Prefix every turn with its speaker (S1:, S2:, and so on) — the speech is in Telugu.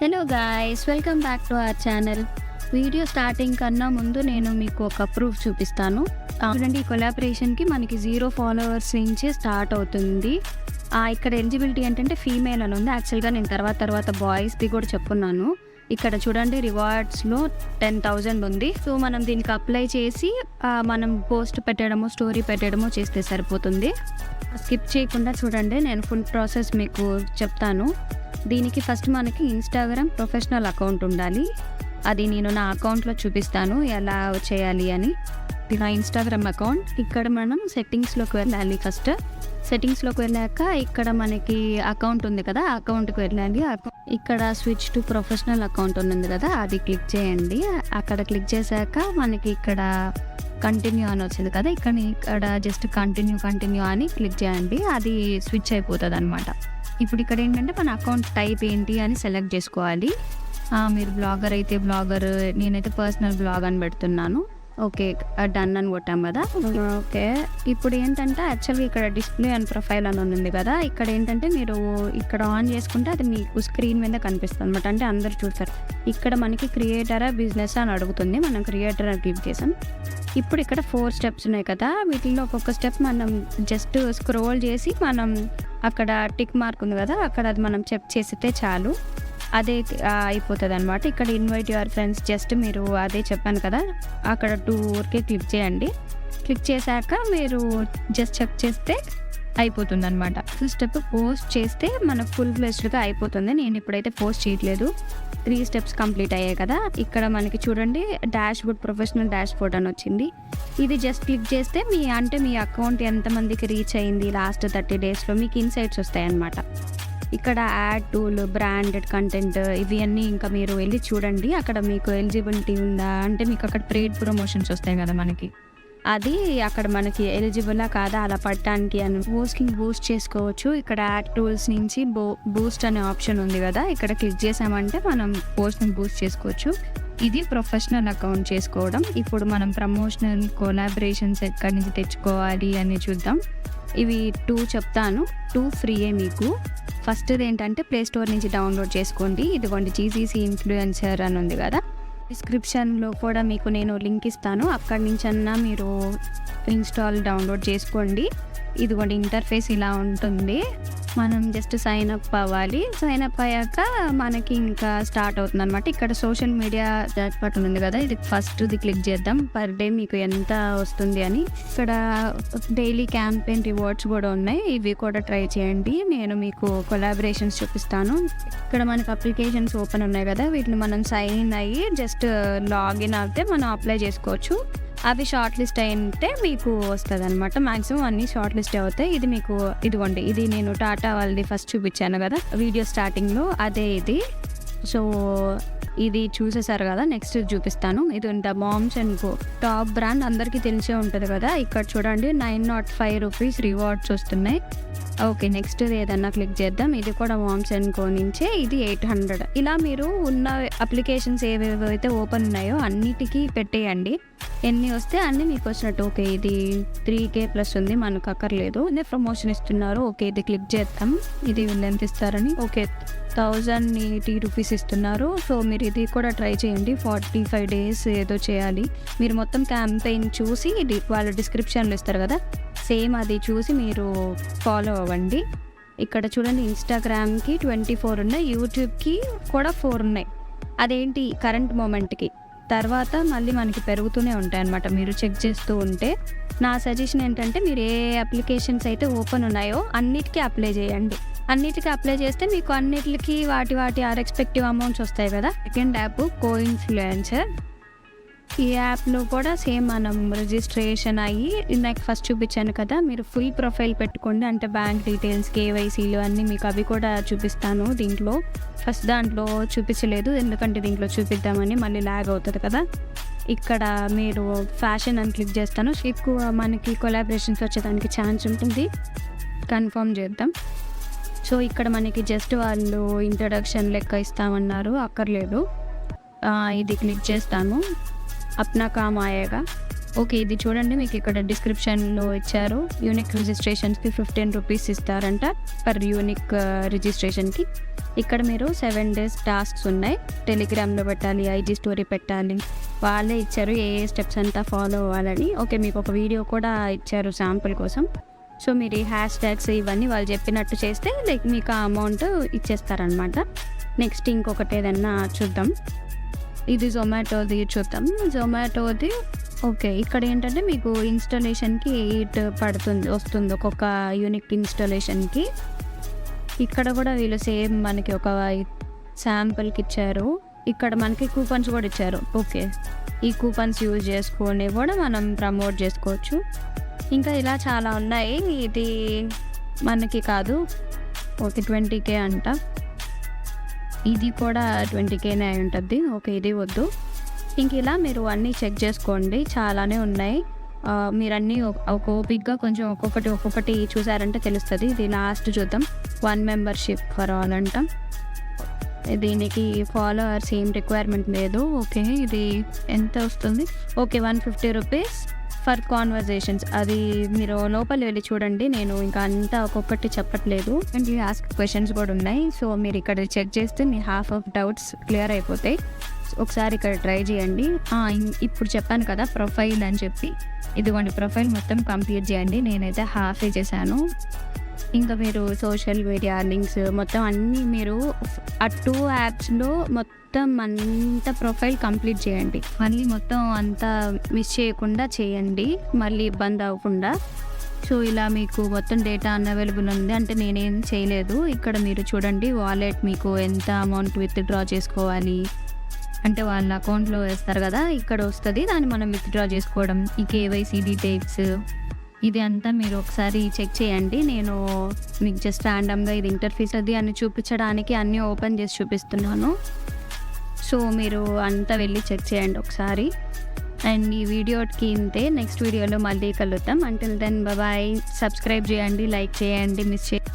S1: Hello guys, welcome back to our channel. Video starting కన్నా ముందు నేను మీకు ఒక ప్రూఫ్ చూపిస్తాను. చూడండి, ఈ కొలాబరేషన్కి మనకి 0 followers నుంచి స్టార్ట్ అవుతుంది. ఇక్కడ ఎలిజిబిలిటీ ఏంటంటే ఫీమేల్ అని ఉంది. యాక్చువల్గా నేను తర్వాత బాయ్స్ది కూడా చెప్పున్నాను. ఇక్కడ చూడండి, రివార్డ్స్లో 10,000 ఉంది. సో మనం దీనికి అప్లై చేసి మనం పోస్ట్ పెట్టడము, స్టోరీ పెట్టడము చేస్తే సరిపోతుంది. స్కిప్ చేయకుండా చూడండి, నేను ఫుల్ ప్రాసెస్ మీకు చెప్తాను. దీనికి ఫస్ట్ మనకి ఇన్స్టాగ్రామ్ ప్రొఫెషనల్ అకౌంట్ ఉండాలి. అది నేను నా అకౌంట్లో చూపిస్తాను ఎలా చేయాలి అని. నా ఇన్స్టాగ్రామ్ అకౌంట్, ఇక్కడ మనం సెట్టింగ్స్లోకి వెళ్ళాలి. ఫస్ట్ సెట్టింగ్స్లోకి వెళ్ళాక ఇక్కడ మనకి అకౌంట్ ఉంది కదా, అకౌంట్కి వెళ్ళాలి. ఇక్కడ స్విచ్ టు ప్రొఫెషనల్ అకౌంట్ ఉంది కదా, అది క్లిక్ చేయండి. అక్కడ క్లిక్ చేశాక మనకి ఇక్కడ కంటిన్యూ అని వచ్చింది కదా, ఇక్కడ జస్ట్ కంటిన్యూ అని క్లిక్ చేయండి. అది స్విచ్ అయిపోతుంది అనమాట. ఇప్పుడు ఇక్కడ ఏంటంటే మన అకౌంట్ టైప్ ఏంటి అని సెలెక్ట్ చేసుకోవాలి. మీరు బ్లాగర్ అయితే బ్లాగర్, నేనైతే పర్సనల్ బ్లాగ్ అని పెడుతున్నాను. ఓకే, డన్ అని కొట్టాం కదా. ఓకే, ఇప్పుడు ఏంటంటే యాక్చువల్గా ఇక్కడ డిస్ప్లే అండ్ ప్రొఫైల్ అని ఉంది కదా, ఇక్కడ ఏంటంటే మీరు ఇక్కడ ఆన్ చేసుకుంటే అది మీకు స్క్రీన్ మీద కనిపిస్తుంది అనమాట. అంటే అందరు చూస్తారు. ఇక్కడ మనకి క్రియేటరా బిజినెస్ అని అడుగుతుంది. మనం క్రియేటర్ అని క్లిక్ చేసాం. ఇప్పుడు ఇక్కడ 4 steps ఉన్నాయి కదా, వీటిల్లో ఒక్కొక్క స్టెప్ మనం జస్ట్ స్క్రోల్ చేసి మనం అక్కడ టిక్ మార్క్ ఉంది కదా, అక్కడ అది మనం చెక్ చేసితే చాలు, అదే అయిపోతుంది అనమాట. ఇక్కడ ఇన్వైట్ యువర్ ఫ్రెండ్స్, జస్ట్ మీరు అదే చెప్పాను కదా, అక్కడ 2 ఊరికే క్లిక్ చేయండి. క్లిక్ చేశాక మీరు జస్ట్ చెక్ చేస్తే అయిపోతుంది అనమాట. స్టెప్ పోస్ట్ చేస్తే మనకు ఫుల్ ఫ్లెజ్డ్గా అయిపోతుంది. నేను ఇప్పుడైతే పోస్ట్ చేయట్లేదు. 3 steps కంప్లీట్ అయ్యాయి కదా. ఇక్కడ మనకి చూడండి dash board, professional dash board అని వచ్చింది. ఇది జస్ట్ క్లిక్ చేస్తే మీ అకౌంట్ ఎంతమందికి రీచ్ అయింది లాస్ట్ 30 daysలో మీకు ఇన్సైట్స్ వస్తాయి అన్నమాట. ఇక్కడ యాడ్ టూల్, బ్రాండెడ్ కంటెంట్, ఇవి అన్నీ ఇంకా మీరు వెళ్ళి చూడండి. అక్కడ మీకు ఎలిజిబిలిటీ ఉందా అంటే మీకు అక్కడ పెయిడ్ ప్రమోషన్స్ వస్తాయి కదా మనకి, అది అక్కడ మనకి ఎలిజిబులా కాదా అలా పడటానికి అని బూస్ట్ చేసుకోవచ్చు. ఇక్కడ యాడ్ టూల్స్ నుంచి బూస్ట్ అనే ఆప్షన్ ఉంది కదా, ఇక్కడ క్లిక్ చేసామంటే మనం పోస్ట్ని బూస్ట్ చేసుకోవచ్చు. ఇది ప్రొఫెషనల్ అకౌంట్ చేసుకోవడం. ఇప్పుడు మనం ప్రమోషనల్ కొలాబరేషన్స్ ఎక్కడి నుంచి తెచ్చుకోవాలి అని చూద్దాం. ఇవి 2 చెప్తాను, 2 ఫ్రీయే మీకు. ఫస్ట్ది ఏంటంటే ప్లే స్టోర్ నుంచి డౌన్లోడ్ చేసుకోండి. ఇదిగోండి జీసీసీ ఇన్ఫ్లుయెన్సర్ అని ఉంది కదా, డిస్క్రిప్షన్లో కూడా మీకు నేను లింక్ ఇస్తాను. అక్కడి నుంచి అన్నా మీరు డౌన్లోడ్ చేసుకోండి. ఇదిగోండి ఇంటర్ఫేస్ ఇలా ఉంటుంది. మనం జస్ట్ సైన్ అప్ అవ్వాలి. సైన్ అప్ అయ్యాక మనకి ఇంకా స్టార్ట్ అవుతుంది అనమాట. ఇక్కడ సోషల్ మీడియా డాట్ బటన్ ఉంది కదా, ఇది ఫస్ట్ది క్లిక్ చేద్దాం. పర్ డే మీకు ఎంత వస్తుంది అని. ఇక్కడ డైలీ క్యాంపెయిన్ రివార్డ్స్ కూడా ఉన్నాయి, ఇవి కూడా ట్రై చేయండి. నేను మీకు కొలాబరేషన్స్ చూపిస్తాను. ఇక్కడ మనకి అప్లికేషన్స్ ఓపెన్ ఉన్నాయి కదా, వీటిని మనం సైన్ అయ్యి జస్ట్ లాగిన్ అయితే మనం అప్లై చేసుకోవచ్చు. అవి షార్ట్ లిస్ట్ అయితే మీకు వస్తుంది అనమాట. మ్యాక్సిమం అన్నీ షార్ట్ లిస్ట్ అవుతాయి. ఇది మీకు ఇదిగోండి, ఇది నేను టాటా వాళ్ళది ఫస్ట్ చూపించాను కదా వీడియో స్టార్టింగ్లో, అదే ఇది. సో ఇది చూసేసారు కదా, నెక్స్ట్ చూపిస్తాను. ఇది moms and co top brand, అందరికీ తెలిసే ఉంటుంది కదా. ఇక్కడ చూడండి 905 రూపీస్ రివార్డ్స్ వస్తున్నాయి. ఓకే, నెక్స్ట్ ఏదన్నా క్లిక్ చేద్దాం. ఇది కూడా మామ్స్ అండ్ కో నుంచే, ఇది 800. ఇలా మీరు ఉన్న అప్లికేషన్స్ ఏవేవైతే ఓపెన్ ఉన్నాయో అన్నిటికీ పెట్టేయండి. ఎన్ని వస్తే అన్నీ మీకు వచ్చినట్టు. ఓకే, ఇది 3K+ ఉంది, మనకు అక్కర్లేదు. అదే ప్రమోషన్ ఇస్తున్నారు. ఓకే, ఇది క్లిక్ చేద్దాం. ఇది వీళ్ళు ఎంత ఇస్తారని. ఓకే, 1080 రూపీస్ ఇస్తున్నారు. సో మీరు ఇది కూడా ట్రై చేయండి. 45 days ఏదో చేయాలి. మీరు మొత్తం క్యాంపెయిన్ చూసి వాళ్ళ డిస్క్రిప్షన్లో ఇస్తారు కదా, సేమ్ అది చూసి మీరు ఫాలో అవ్వండి. ఇక్కడ చూడండి ఇన్స్టాగ్రామ్కి 24 ఉన్నాయి, యూట్యూబ్కి కూడా 4 ఉన్నాయి. అదేంటి కరెంట్ మూమెంట్కి, తర్వాత మళ్ళీ మనకి పెరుగుతూనే ఉంటాయి అన్నమాట. మీరు చెక్ చేస్తూ ఉంటే నా సజెషన్ ఏంటంటే మీరు ఏ అప్లికేషన్స్ అయితే ఓపెన్ ఉన్నాయో అన్నిటికీ అప్లై చేయండి. అన్నిటికీ అప్లై చేస్తే మీకు అన్నిటికి వాటి రెస్పెక్టివ్ అమౌంట్స్ వస్తాయి కదా. Second app CoInfluencer. ఈ యాప్లో కూడా సేమ్ మనం రిజిస్ట్రేషన్ అయ్యి, నాకు ఫస్ట్ చూపించాను కదా, మీరు ఫుల్ ప్రొఫైల్ పెట్టుకోండి. అంటే బ్యాంక్ డీటెయిల్స్, కేవైసీలు అన్నీ మీకు అవి కూడా చూపిస్తాను. దీంట్లో ఫస్ట్ దాంట్లో చూపించలేదు, ఎందుకంటే దీంట్లో చూపిద్దామని మళ్ళీ ల్యాగ్ అవుతుంది కదా. ఇక్కడ మీరు ఫ్యాషన్ అని క్లిక్ చేస్తాను. ఎక్కువ మనకి కొలాబరేషన్స్ వచ్చేదానికి ఛాన్స్ ఉంటుంది. కన్ఫర్మ్ చేద్దాం. సో ఇక్కడ మనకి జస్ట్ వాళ్ళు ఇంట్రడక్షన్ లెక్క ఇస్తామన్నారు, అక్కర్లేదు. ఇది క్లిక్ చేస్తాను. అప్నా కామ్ ఆయేగా. ఓకే, ఇది చూడండి మీకు ఇక్కడ డిస్క్రిప్షన్లో ఇచ్చారు. యూనిక్ రిజిస్ట్రేషన్స్కి 15 రూపీస్ ఇస్తారంట పర్ యూనిక్ రిజిస్ట్రేషన్కి. ఇక్కడ మీరు 7 డేస్ టాస్క్స్ ఉన్నాయి. టెలిగ్రామ్లో పెట్టాలి, ఐజీ స్టోరీ పెట్టాలి. వాళ్ళే ఇచ్చారు ఏ స్టెప్స్ అంతా ఫాలో అవ్వాలని. ఓకే, మీకు ఒక వీడియో కూడా ఇచ్చారు శాంపుల్ కోసం. సో మీరు ఈ హ్యాష్ ట్యాగ్స్ ఇవన్నీ వాళ్ళు చెప్పినట్టు చేస్తే లైక్ మీకు ఆ అమౌంట్ ఇచ్చేస్తారనమాట. నెక్స్ట్ ఇంకొకటి ఏదన్నా చూద్దాం. ఇది జొమాటోది చూద్దాం. జొమాటోది ఓకే, ఇక్కడ ఏంటంటే మీకు ఇన్స్టాలేషన్కి 8 వస్తుంది ఒక్కొక్క యూనిక్ ఇన్స్టాలేషన్కి. ఇక్కడ కూడా వీళ్ళు సేమ్ మనకి ఒక శాంపుల్కి ఇచ్చారు. ఇక్కడ మనకి కూపన్స్ కూడా ఇచ్చారు. ఓకే, ఈ కూపన్స్ యూజ్ చేసుకొని కూడా మనం ప్రమోట్ చేసుకోవచ్చు. ఇంకా ఇలా చాలా ఉన్నాయి. ఇది మనకి కాదు, ఓకే 20K అంట. ఇది కూడా 20Kనే అయి ఉంటుంది. ఓకే, ఇది వద్దు. ఇంక ఇలా మీరు అన్నీ చెక్ చేసుకోండి, చాలానే ఉన్నాయి. మీరు అన్నీ ఒక ఓపిక్గా కొంచెం ఒక్కొక్కటి చూసారంటే తెలుస్తుంది. ఇది లాస్ట్ చూద్దాం. 1 మెంబర్షిప్ ఫర్ ఆల్ అంట. దీనికి ఫాలోవర్స్ ఏం రిక్వైర్మెంట్ లేదు. ఓకే, ఇది ఎంత వస్తుంది? Okay 150 rupees for conversations. అది మీరు లోపల వెళ్ళి చూడండి, నేను ఇంకా అంతా ఒక్కొక్కటి చెప్పట్లేదు. అండ్ ఆస్క్ క్వశ్చన్స్ కూడా ఉన్నాయి. సో మీరు ఇక్కడ చెక్ చేస్తే మీ హాఫ్ ఆఫ్ డౌట్స్ క్లియర్ అయిపోతాయి. ఒకసారి ఇక్కడ ట్రై చేయండి. ఇప్పుడు చెప్పాను కదా ప్రొఫైల్ అని చెప్పి, ఇదిగోండి ప్రొఫైల్ మొత్తం కంప్లీట్ చేయండి. నేనైతే హాఫే చేశాను. ఇంకా మీరు సోషల్ మీడియా లింక్స్ మొత్తం అన్నీ మీరు ఆ 2 యాప్స్లో మొత్తం అంతా ప్రొఫైల్ కంప్లీట్ చేయండి. మళ్ళీ మొత్తం అంతా మిస్ చేయకుండా చేయండి, మళ్ళీ ఇబ్బంది అవ్వకుండా. సో ఇలా మీకు మొత్తం డేటా అన్అవైలబుల్ ఉంది అంటే నేనేం చేయలేదు. ఇక్కడ మీరు చూడండి వాలెట్ మీకు ఎంత అమౌంట్ విత్డ్రా చేసుకోవాలి అంటే వాళ్ళ అకౌంట్లో వేస్తారు కదా, ఇక్కడ వస్తుంది. దాన్ని మనం విత్డ్రా చేసుకోవడం, ఈ కేవైసీ డీటెయిల్స్ ఇది అంతా మీరు ఒకసారి చెక్ చేయండి. నేను మీకు జస్ట్ ర్యాండమ్గా ఇది ఇంటర్ఫేస్ అది అని చూపించడానికి అన్నీ ఓపెన్ చేసి చూపిస్తున్నాను. సో మీరు అంతా వెళ్ళి చెక్ చేయండి ఒకసారి. అండ్ ఈ వీడియోకి ఇంతే. నెక్స్ట్ వీడియోలో మళ్ళీ కలుద్దాం. Until then bye. సబ్స్క్రైబ్ చేయండి, లైక్ చేయండి, మిస్ చేయండి.